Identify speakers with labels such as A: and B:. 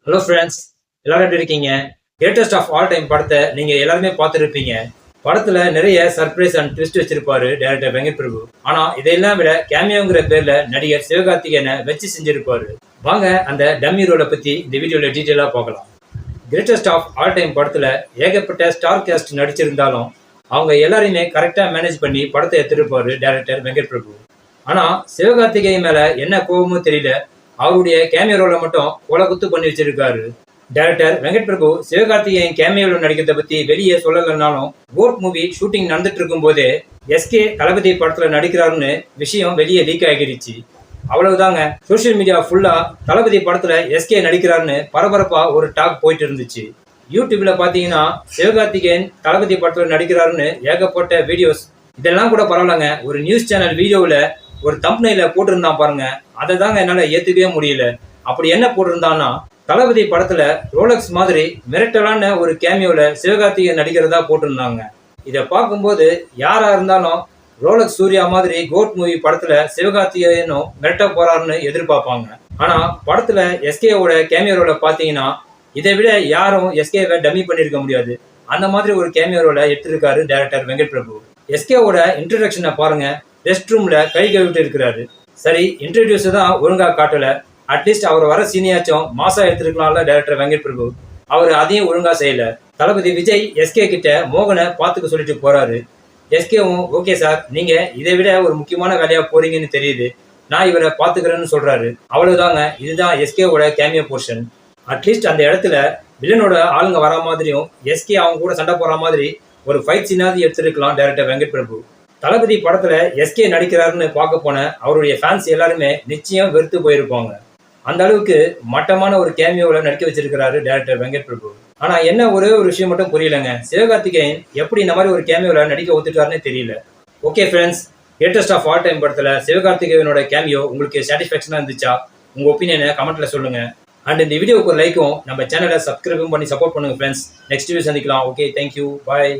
A: Hello friends, எல்லாரும் எப்படி இருக்கீங்க? கிரேட்டஸ்ட் ஆஃப் ஆல் டைம் படத்தை நீங்க எல்லாருமே பார்த்துருப்பீங்க. படத்துல நிறைய சர்ப்ரைஸ் அண்ட் ட்விஸ்ட் வச்சிருப்பாரு டைரக்டர் வெங்கட் பிரபு. ஆனா இதையெல்லாம் விட கேமியோங்கிற பேர்ல நடிகர் சிவகார்த்திகேயனை வச்சு செஞ்சிருப்பாரு. வாங்க அந்த டம்மி ரோலை பத்தி இந்த வீடியோல டீட்டெயிலா பார்க்கலாம். கிரேட்டஸ்ட் ஆஃப் ஆல் டைம் படத்துல ஏகப்பட்ட ஸ்டார் கேஸ்ட் நடிச்சிருந்தாலும் அவங்க எல்லாரையுமே கரெக்டா மேனேஜ் பண்ணி படத்தை எடுத்திருப்பாரு டைரக்டர் வெங்கட் பிரபு. ஆனா சிவகார்த்திகேயன் மேல என்ன கோபமோ தெரியல, அவருடைய கேமியோ ரோலை மட்டும் கொலை குத்து பண்ணி வச்சிருக்காரு. டைரக்டர் வெங்கட் பிரபு சிவகார்த்திகேயன் கேமியோவில் நடிக்கிறத பத்தி வெளியே சொல்லலைனாலும் கோட் மூவி ஷூட்டிங் நடந்துட்டு இருக்கும் போதே எஸ்கே தளபதி படத்துல நடிக்கிறாருன்னு விஷயம் வெளியே லீக் ஆகிடுச்சு. அவ்வளவுதாங்க, சோசியல் மீடியா ஃபுல்லா தளபதி படத்துல எஸ்கே நடிக்கிறாருன்னு பரபரப்பா ஒரு டாக் போயிட்டு இருந்துச்சு. யூடியூப்ல பாத்தீங்கன்னா சிவகார்த்திகேயன் தளபதி படத்துல நடிக்கிறாருன்னு ஏகப்பட்ட வீடியோஸ். இதெல்லாம் கூட பரவாயில்லங்க, ஒரு நியூஸ் சேனல் வீடியோவில் ஒரு தம்ப்நெயில போட்டிருந்தான் பாருங்க, அதை தாங்க என்னால ஏத்துக்கவே முடியல. அப்படி என்ன போட்டிருந்தான்னா, தளபதி படத்துல ரோலக்ஸ் மாதிரி மிரட்டலான ஒரு கேமியோல சிவகார்த்திகேயன் நடிக்கிறதா போட்டிருந்தாங்க. இதை பார்க்கும்போது யாரா இருந்தாலும் ரோலக்ஸ் சூர்யா மாதிரி கோட் மூவி படத்துல சிவகார்த்திகேயனும் மிரட்ட போறாருன்னு எதிர்பார்ப்பாங்க. ஆனா படத்துல எஸ்கேவோட கேமியோ ரோலை பாத்தீங்கன்னா இதை விட யாரும் எஸ்கேவை டம்மி பண்ணிருக்க முடியாது. அந்த மாதிரி ஒரு கேமியோ ரோலை எடுத்திருக்காரு டைரக்டர் வெங்கட் பிரபு. எஸ்கேவோட இன்ட்ரடக்ஷனை பாருங்க, ரெஸ்ட் ரூம்ல கை கழுவிட்டு இருக்கிறாரு. சரி, இன்ட்ரடியூஸ் தான் ஒழுங்கா காட்டல, அட்லீஸ்ட் அவர் வர சீனியாச்சும் மாசா எடுத்துருக்கலாம்ல டைரக்டர் வெங்கட் பிரபு. அவர் அதையும் ஒழுங்கா செய்யல. தளபதி விஜய் எஸ்கே கிட்ட மோகனை பார்த்துக்க சொல்லிட்டு போறாரு. எஸ்கேவும் ஓகே சார், நீங்க இதை விட ஒரு முக்கியமான வேலையா போறீங்கன்னு தெரியுது, நான் இவரை பாத்துக்கிறேன்னு சொல்றாரு. அவ்வளவுதாங்க, இதுதான் எஸ்கேவோட கேமியோ போர்ஷன். அட்லீஸ்ட் அந்த இடத்துல வில்லனோட ஆளுங்க வர மாதிரியும் எஸ்கே அவங்க கூட சண்டை போற மாதிரி ஒரு ஃபைட் சீனாவது எடுத்துருக்கலாம் டைரக்டர் வெங்கட் பிரபு. தளபதி படத்துல எஸ்கே நடிக்கிறாருன்னு பார்க்க போன அவருடைய ஃபேன்ஸ் எல்லாருமே நிச்சயம் வெறுத்து போயிருப்பாங்க. அந்த அளவுக்கு மட்டமான ஒரு கேமியோவில் நடிக்க வச்சிருக்கிறாரு டைரக்டர் வெங்கட் பிரபு. ஆனா என்ன ஒரே ஒரு விஷயம் மட்டும் புரியலங்க, சிவகார்த்திகேயன் எப்படி இந்த மாதிரி ஒரு கேமியோவில் நடிக்க ஒத்துட்டாருன்னு தெரியல. Okay friends, greatest of all time படத்துல சிவகார்த்திகேயனோட கேமியோ உங்களுக்கு சாட்டிஸ்ஃபேக்ஷனா இருந்துச்சா? உங்க ஒப்பீனியனை கமெண்ட்ல சொல்லுங்க. அண்ட் இந்த வீடியோக்கு ஒரு லைக்கும் நம்ம சேனலை சப்ஸ்கிரைபும் பண்ணி சப்போர்ட் பண்ணுங்க ஃப்ரெண்ட்ஸ். நெக்ஸ்ட் வீடியோ சந்திக்கலாம். ஓகே, தேங்க்யூ, பாய்.